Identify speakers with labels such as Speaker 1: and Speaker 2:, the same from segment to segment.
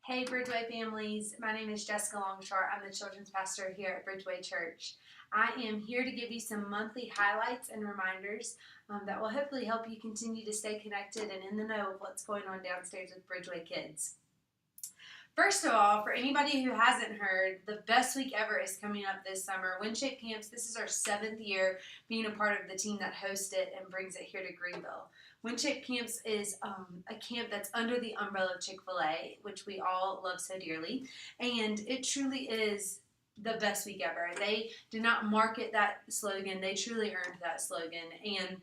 Speaker 1: Hey Bridgeway families, my name is Jessica Longshore. I'm the children's pastor here at Bridgeway Church. I am here to give you some monthly highlights and reminders that will hopefully help you continue to stay connected and in the know of what's going on downstairs with Bridgeway kids. First of all, for anybody who hasn't heard, the best week ever is coming up this summer. WinShape Camps, this is our 7th year being a part of the team that hosts it and brings it here to Greenville. WinShape Camps is a camp that's under the umbrella of Chick-fil-A, which we all love so dearly, and it truly is the best week ever. They did not market that slogan. They truly earned that slogan, and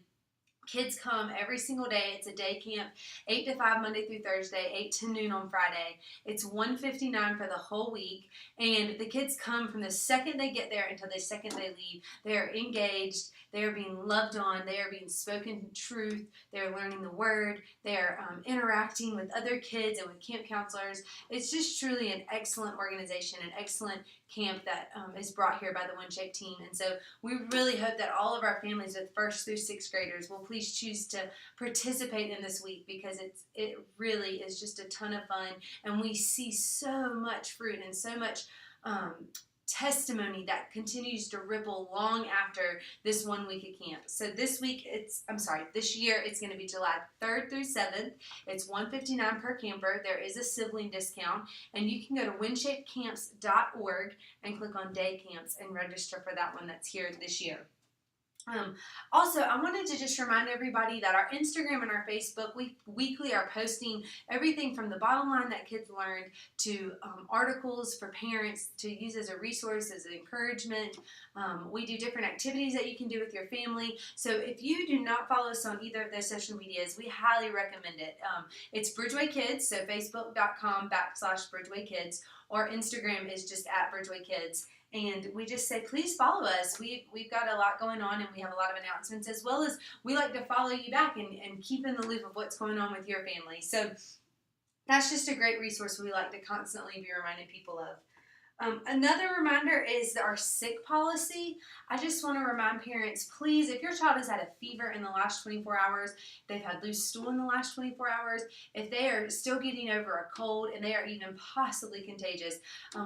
Speaker 1: kids come every single day. It's a day camp, 8 to 5 Monday through Thursday, 8 to noon on Friday. It's $159 for the whole week, and the kids come from the second they get there until the second they leave. They are engaged. They are being loved on. They are being spoken truth. They are learning the word. They are interacting with other kids and with camp counselors. It's just truly an excellent organization, an excellent camp that is brought here by the WinShape team. And so we really hope that all of our families with 1st through 6th graders will please choose to participate in this week, because it really is just a ton of fun, and we see so much fruit and so much testimony that continues to ripple long after this 1 week of camp. So this year it's going to be July 3rd through 7th. It's $159 per camper. There is a sibling discount, and you can go to winshapecamps.org and click on day camps and register for that one that's here this year. Also, I wanted to just remind everybody that our Instagram and our Facebook weekly are posting everything from the bottom line that kids learned to articles for parents to use as a resource, as an encouragement. We do different activities that you can do with your family. So if you do not follow us on either of those social medias, we highly recommend it. It's Bridgeway Kids, so facebook.com/Bridgeway Kids, or Instagram is just @Bridgeway Kids. And we just say, please follow us. We've got a lot going on, and we have a lot of announcements, as well as we like to follow you back and keep in the loop of what's going on with your family. So that's just a great resource we like to constantly be reminding people of. Another reminder is our sick policy. I just want to remind parents, please, if your child has had a fever in the last 24 hours, they've had loose stool in the last 24 hours, if they are still getting over a cold and they are even possibly contagious,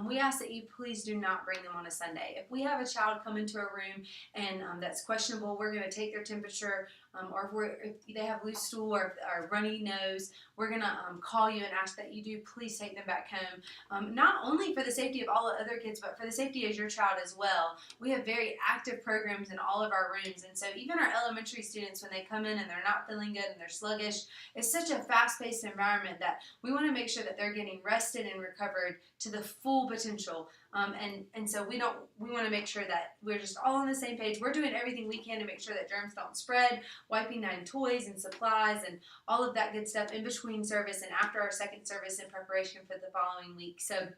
Speaker 1: we ask that you please do not bring them on a Sunday. If we have a child come into a room and that's questionable, we're going to take their temperature, or if they have loose stool or runny nose, we're going to call you and ask that you do please take them back home, not only for the safety of all the other kids, but for the safety of your child as well. We have very active programs in all of our rooms, and so even our elementary students, when they come in and they're not feeling good and they're sluggish, it's such a fast-paced environment that we want to make sure that they're getting rested and recovered to the full potential. And so we want to make sure that we're just all on the same page. We're doing everything we can to make sure that germs don't spread, wiping down toys and supplies and all of that good stuff in between service and after our second service in preparation for the following week. So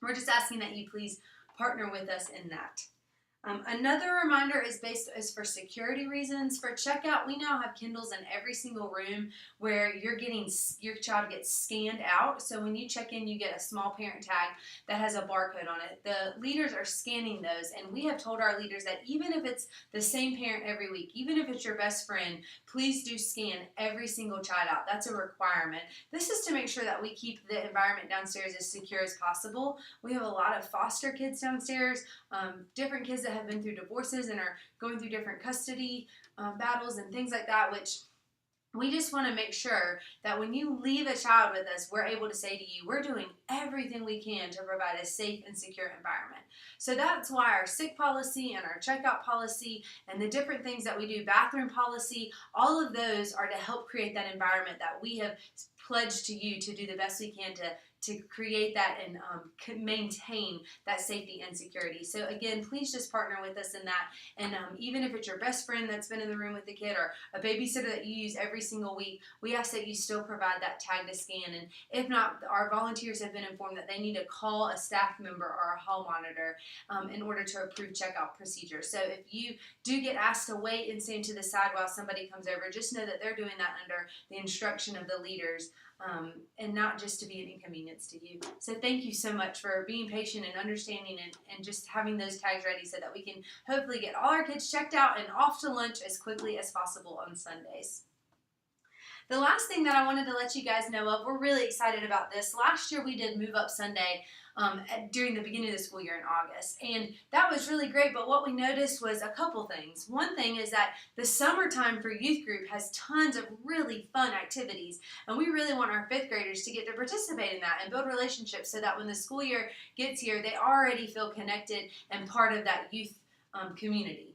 Speaker 1: we're just asking that you please partner with us in that. Another reminder is for security reasons. For checkout, we now have Kindles in every single room where your child gets scanned out. So when you check in, you get a small parent tag that has a barcode on it. The leaders are scanning those, and we have told our leaders that even if it's the same parent every week, even if it's your best friend, please do scan every single child out. That's a requirement. This is to make sure that we keep the environment downstairs as secure as possible. We have a lot of foster kids downstairs, different kids that have been through divorces and are going through different custody battles and things like that, which we just want to make sure that when you leave a child with us, we're able to say to you, we're doing everything we can to provide a safe and secure environment. So that's why our sick policy and our checkout policy and the different things that we do, bathroom policy, all of those are to help create that environment that we have pledged to you to do the best we can to create that and maintain that safety and security. So again, please just partner with us in that. And even if it's your best friend that's been in the room with the kid or a babysitter that you use every single week, we ask that you still provide that tag to scan. And if not, our volunteers have been informed that they need to call a staff member or a hall monitor in order to approve checkout procedures. So if you do get asked to wait and stand to the side while somebody comes over, just know that they're doing that under the instruction of the leaders, and not just to be an inconvenience to you. So thank you so much for being patient and understanding and just having those tags ready so that we can hopefully get all our kids checked out and off to lunch as quickly as possible on Sundays. The last thing that I wanted to let you guys know of, we're really excited about this. Last year we did Move Up Sunday during the beginning of the school year in August, and that was really great. But what we noticed was a couple things. One thing is that the summertime for youth group has tons of really fun activities, and we really want our fifth graders to get to participate in that and build relationships so that when the school year gets here, they already feel connected and part of that youth community.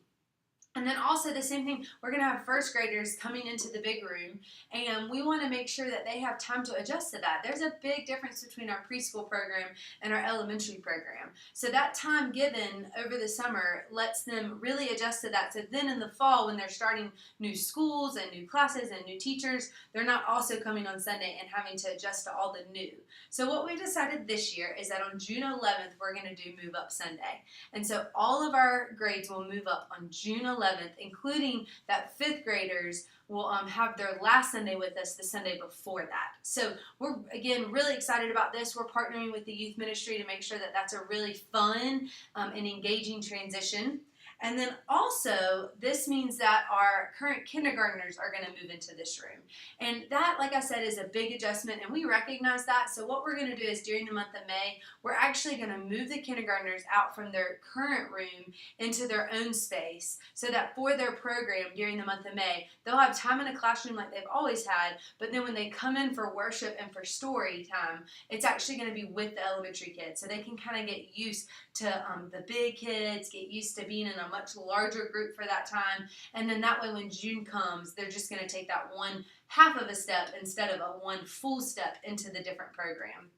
Speaker 1: And then also the same thing, we're going to have first graders coming into the big room, and we want to make sure that they have time to adjust to that. There's a big difference between our preschool program and our elementary program. So that time given over the summer lets them really adjust to that. So then in the fall, when they're starting new schools and new classes and new teachers, they're not also coming on Sunday and having to adjust to all the new. So what we've decided this year is that on June 11th, we're going to do Move Up Sunday. And so all of our grades will move up on June 11th, including that fifth graders will have their last Sunday with us the Sunday before that. So we're, again, really excited about this. We're partnering with the youth ministry to make sure that that's a really fun and engaging transition. And then also, this means that our current kindergartners are going to move into this room. And that, like I said, is a big adjustment, and we recognize that. So what we're going to do is during the month of May, we're actually going to move the kindergartners out from their current room into their own space so that for their program during the month of May, they'll have time in a classroom like they've always had, but then when they come in for worship and for story time, it's actually going to be with the elementary kids so they can kind of get used to the big kids, get used to being in a much larger group for that time, and then that way when June comes, they're just going to take that one half of a step instead of a one full step into the different program.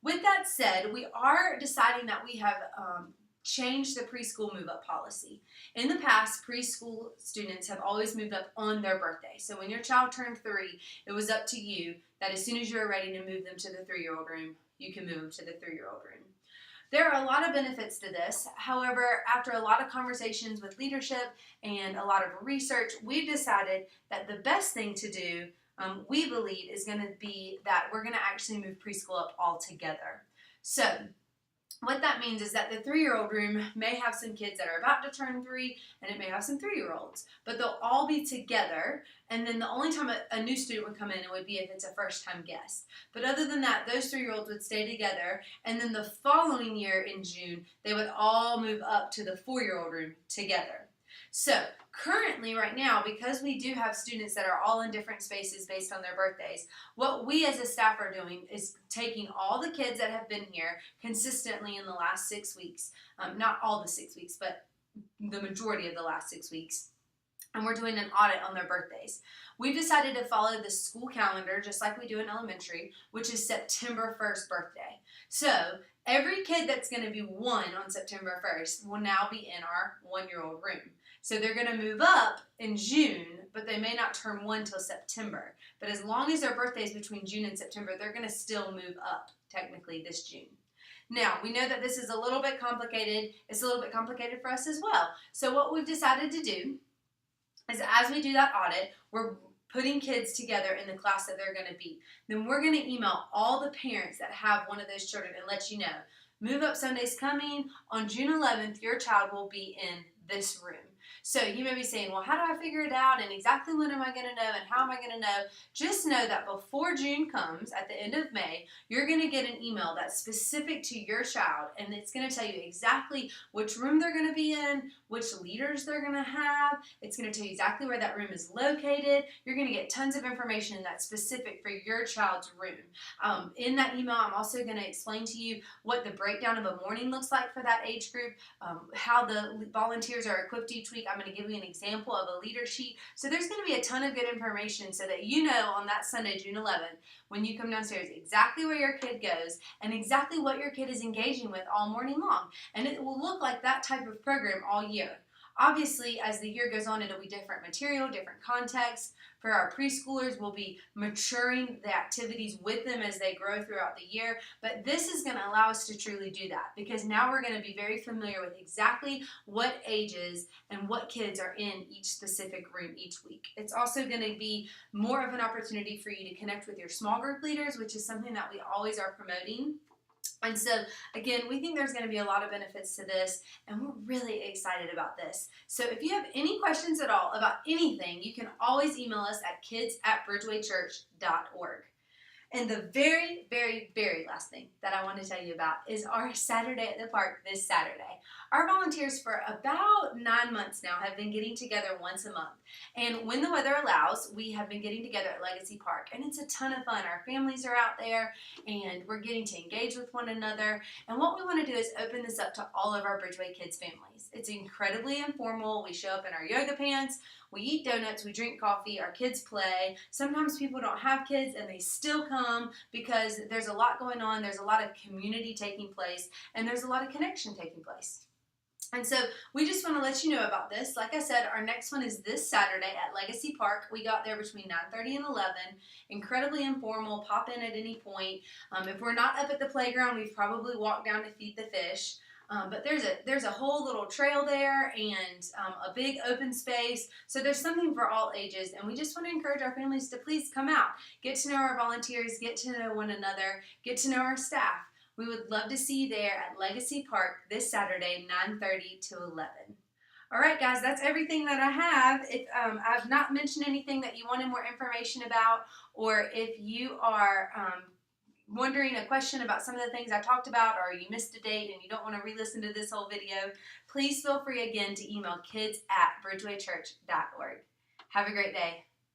Speaker 1: With that said, we are deciding that we have changed the preschool move-up policy. In the past, preschool students have always moved up on their birthday. So when your child turned 3, it was up to you that as soon as you were ready to move them to the 3-year-old room, you can move them to the 3-year-old room. There are a lot of benefits to this. However, after a lot of conversations with leadership and a lot of research, we've decided that the best thing to do, we believe, is going to be that we're going to actually move preschool up altogether. So what that means is that the 3-year-old room may have some kids that are about to turn 3, and it may have some 3-year-olds, but they'll all be together, and then the only time a new student would come in, it would be if it's a first-time guest. But other than that, those 3-year-olds would stay together, and then the following year in June, they would all move up to the 4-year-old room together. So currently, right now, because we do have students that are all in different spaces based on their birthdays, what we as a staff are doing is taking all the kids that have been here consistently in the last 6 weeks, not all the 6 weeks, but the majority of the last 6 weeks, and we're doing an audit on their birthdays. We've decided to follow the school calendar just like we do in elementary, which is September 1st birthday. So every kid that's going to be 1 on September 1st will now be in our 1-year-old room. So they're going to move up in June, but they may not turn 1 till September. But as long as their birthday is between June and September, they're going to still move up, technically, this June. Now, we know that this is a little bit complicated. It's a little bit complicated for us as well. So what we've decided to do is as we do that audit, we're putting kids together in the class that they're going to be. Then we're going to email all the parents that have one of those children and let you know, Move Up Sunday's coming. On June 11th, your child will be in this room. So you may be saying, well, how do I figure it out, and exactly when am I going to know, and how am I going to know? Just know that before June comes, at the end of May, you're going to get an email that's specific to your child, and it's going to tell you exactly which room they're going to be in, which leaders they're going to have. It's going to tell you exactly where that room is located. You're going to get tons of information that's specific for your child's room. In that email, I'm also going to explain to you what the breakdown of a morning looks like for that age group, how the volunteers are equipped each week. I'm going to give you an example of a leader sheet. So there's going to be a ton of good information so that you know on that Sunday, June 11th, when you come downstairs, exactly where your kid goes and exactly what your kid is engaging with all morning long. And it will look like that type of program all year. Obviously, as the year goes on, it'll be different material, different context. For our preschoolers, we'll be maturing the activities with them as they grow throughout the year. But this is going to allow us to truly do that because now we're going to be very familiar with exactly what ages and what kids are in each specific room each week. It's also going to be more of an opportunity for you to connect with your small group leaders, which is something that we always are promoting. And so, again, we think there's going to be a lot of benefits to this, and we're really excited about this. So if you have any questions at all about anything, you can always email us at kids@bridgewaychurch.org. And the very, very, very last thing that I want to tell you about is our Saturday at the Park this Saturday. Our volunteers for about 9 months now have been getting together once a month. And when the weather allows, we have been getting together at Legacy Park. And it's a ton of fun. Our families are out there and we're getting to engage with one another. And what we want to do is open this up to all of our Bridgeway Kids families. It's incredibly informal. We show up in our yoga pants. We eat donuts, we drink coffee, our kids play. Sometimes people don't have kids and they still come because there's a lot going on, there's a lot of community taking place, and there's a lot of connection taking place. And so we just want to let you know about this. Like I said, our next one is this Saturday at Legacy Park. We got there between 9:30 and 11. Incredibly informal, pop in at any point. If we're not up at the playground, we've probably walked down to feed the fish. But there's a whole little trail there and a big open space. So there's something for all ages. And we just want to encourage our families to please come out. Get to know our volunteers. Get to know one another. Get to know our staff. We would love to see you there at Legacy Park this Saturday, 9:30 to 11. All right, guys, that's everything that I have. If I've not mentioned anything that you wanted more information about, or if you are wondering a question about some of the things I talked about, or you missed a date and you don't want to re-listen to this whole video, please feel free again to email kids@bridgewaychurch.org. Have a great day.